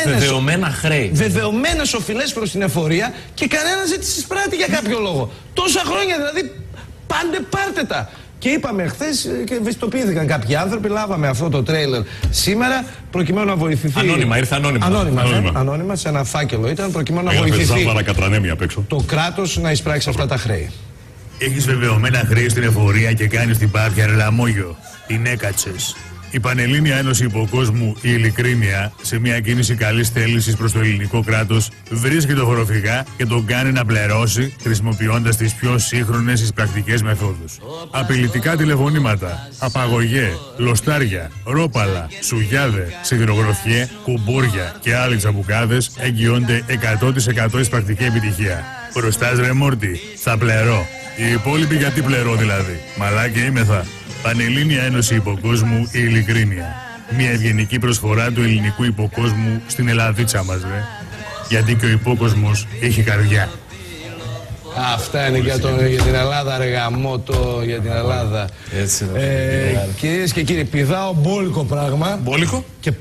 Βεβαιωμένα χρέη. Βεβαιωμένες οφειλές προς την εφορία και κανένας δεν τις εισπράττει για κάποιο λόγο. Τόσα χρόνια δηλαδή, πάντε πάρτε τα. Και είπαμε χθες και ευαισθητοποιήθηκαν κάποιοι άνθρωποι, λάβαμε αυτό το τρέιλερ σήμερα προκειμένου να βοηθηθεί. Ανώνυμα, ήρθε ανώνυμα. Ανώνυμα, σε ένα φάκελο ήταν προκειμένου να βοηθηθεί το κράτος να εισπράξει αυτά τα χρέη. Έχεις βεβαιωμένα χρέη στην εφορία και κάνεις την πάπια ρελαμόγιο. Την έκατσες. Η Πανελλήνια Ένωση Υποκόσμου, η Ειλικρίνεια, σε μια κίνηση καλής θέλησης προς το ελληνικό κράτος, βρίσκει το φοροφυγά και τον κάνει να πληρώσει χρησιμοποιώντας τις πιο σύγχρονες εισπρακτικές μεθόδους. Απειλητικά τηλεφωνήματα, απαγωγέ, λοστάρια, ρόπαλα, σουγιάδε, σιδηρογροφιέ, κουμπούρια και άλλοι τσαμπουκάδες εγγυώνται 100% εισπρακτική επιτυχία. Μπροστάς ρε Μόρτι, θα πληρώ. Οι υπόλοιποι γιατί πληρώ δηλαδή. Μαλάκια είμεθα. Πανελλήνια Ένωση Υποκόσμου, η Ειλικρίνεια. Μια ευγενική προσφορά του ελληνικού υποκόσμου στην Ελλαδίτσα μας, ρε. Γιατί και ο υπόκοσμος έχει καρδιά. Αυτά είναι για την Ελλάδα, ρε γαμώτο, για την Ελλάδα. Έτσι, κυρίες και κύριοι, πηδάω μπόλικο πράγμα. Μπόλικο? Και